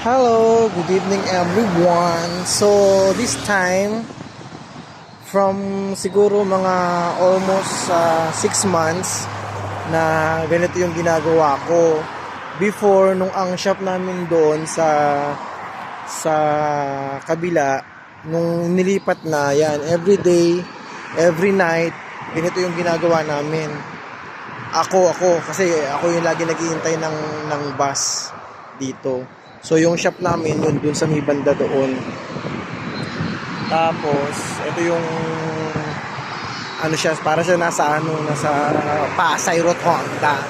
Hello, good evening everyone. So, this time, from siguro mga almost 6 months na ganito yung ginagawa ko. Before, nung ang shop namin doon sa kabila, nung nilipat na yan, every day, every night, ganito yung ginagawa namin. Ako, kasi ako yung lagi naghihintay ng bus dito. So, yung shop namin, yun, dun sa may banda doon. Tapos, ito yung, ano siya, para siya nasa Pasay Rotonda.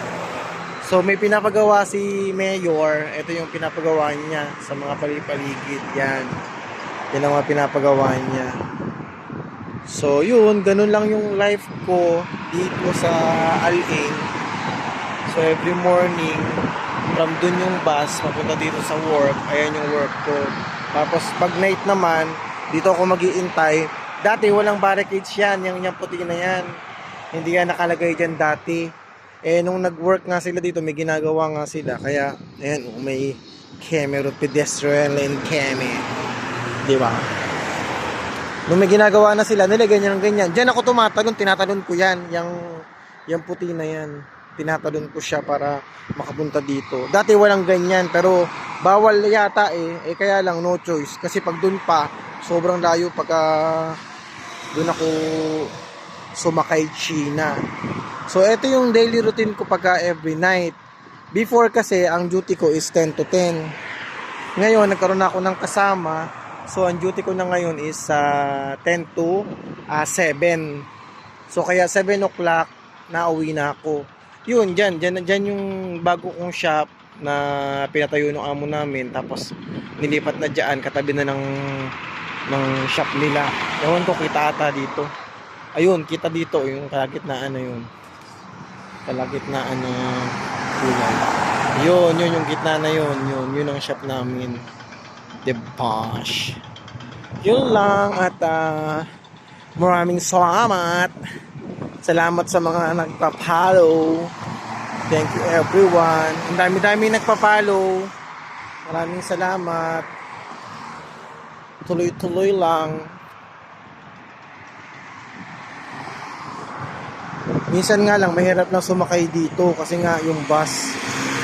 So, may pinapagawa si Mayor. Ito yung pinapagawa niya sa mga paligid. Yan. Yan ang mga pinapagawa niya. So, yun, ganun lang yung life ko dito sa Al-Ain. So, every morning, from dun yung bus, papunta dito sa work. Ayan yung work ko. Tapos, pag night naman, dito ako mag-iintay. Dati, walang barricades yan. Yung puti na yan. Hindi yan nakalagay dyan dati. Eh, nung nag-work nga sila dito, may ginagawa nga sila. Kaya, ayan, may camera, pedestrian lane camera. Diba? Nung may ginagawa na sila, nilagay niya ng ganyan. Diyan ako tumatalon, tinatalon ko yan. Yung puti na yan. Tinatalon ko siya para makapunta dito. Dati walang ganyan, pero bawal yata eh. Kaya lang, no choice. Kasi pag dun pa, sobrang layo pagka dun ako sumakay China. So, ito yung daily routine ko pagka every night. Before kasi, ang duty ko is 10 to 10. Ngayon, nagkaroon na ako ng kasama. So, ang duty ko na ngayon is 10 to 7. So, kaya 7 o'clock, nauwi na ako. Yun, dyan yung bago kong shop na pinatayo ng amo namin. Tapos, nilipat na dyan, katabi na ng shop nila. Ewan ko, kita ata dito. Ayun, kita dito, yung kalagitnaan na yun. Kalagitnaan na kulay. Yun, yung gitna na yun. Yun ang shop namin. Debosh. Yun lang at maraming salamat. Salamat sa mga nagpa-follow. Thank you everyone. Ang dami-dami nagpa-follow. Maraming salamat. Tuloy-tuloy lang. Minsan nga lang mahirap na sumakay dito kasi nga yung bus.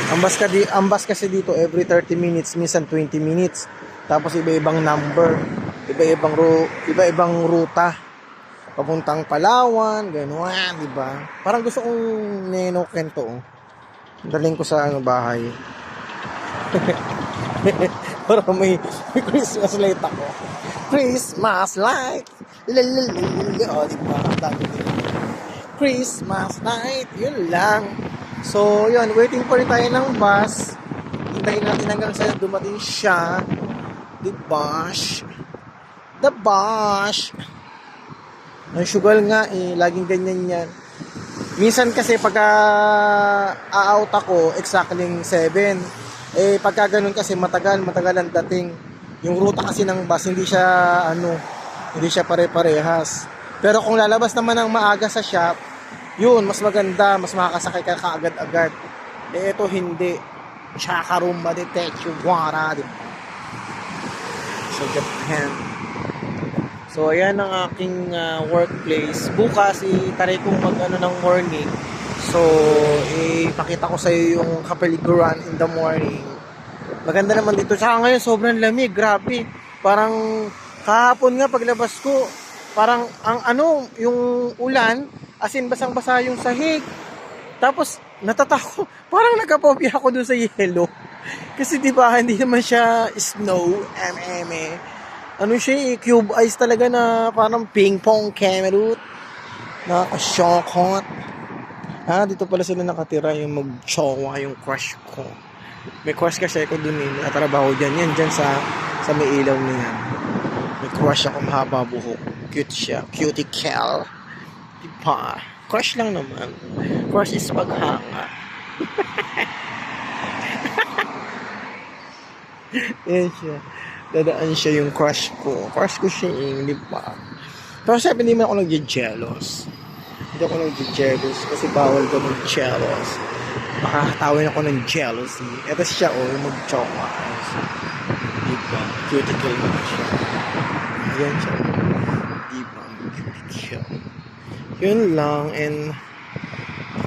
Ang bus kasi dito every 30 minutes, minsan 20 minutes. Tapos iba-ibang number, iba-ibang ruta. Papuntang Palawan, gano'n, di ba? Parang gusto kong nenoken to. Daling ko sa bahay. Para may Christmas light ako. Christmas light. Oh, di ba? Christmas night. Yun lang. So, yun. Waiting pa rin tayo ng bus. Hintayin natin hanggang sa dumating siya. The Bosch. Ang sugal nga laging ganyan yan. Minsan kasi pagka a-out ako, exactly 7. Pagka ganun kasi matagal ang dating. Yung ruta kasi ng bus, hindi siya pare-parehas. Pero kung lalabas naman ng maaga sa shop, yun, mas maganda, mas makakasakay ka kaagad-agad. Ito hindi. Chakarumba de Techuwara. Sa Japan. So, ayan ang aking workplace. Bukas, itaray kong ng morning. So, ipakita ko sa iyo yung kapaliguran in the morning. Maganda naman dito. Tsaka ngayon, sobrang lamig. Grabe. Parang kahapon nga paglabas ko, parang yung ulan, as in basang-basa yung sahig. Tapos, natatakot. Parang nagka-phobia ako dun sa yellow. Kasi diba, hindi naman siya snow, siya cube ice talaga na parang ping-pong camerot. Nakaka-shockot. Dito pala sila nakatira yung mag-chowa, yung crush ko. May crush kasi ako dun nakatrabaho dyan sa may ilaw niya. May crush ako, mahaba buhok. Cute siya, cutie cal. Diba? Crush lang naman. Crush is paghanga. Yan siya. Dadaan siya yung crush ko. Crush ko siya di ba? Pero sabi, hindi man ako nag-jealous. Hindi ako nag-jealous kasi bawal ka mag-jealous. Makakatawin ako ng jealousy. Ito siya, oh, yung mag-choco eyes. Diba? Cuticle mo siya. Ayan siya. Diba? Cuticle. Yun lang, and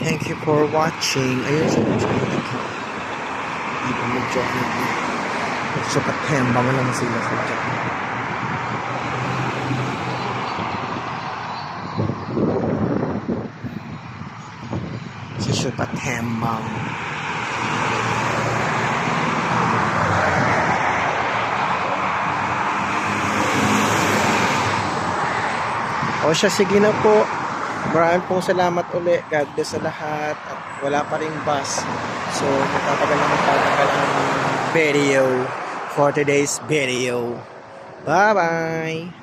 thank you for watching. Ayun siya. Diba? Mag-choco. Mag-choco-tembang lang sila sa dyan. Choco-tembang. O siya, sige na po. Maraming pong salamat uli. God bless sa lahat. At wala pa rin bus. So, magtatagal ng video for today's video. Bye-bye!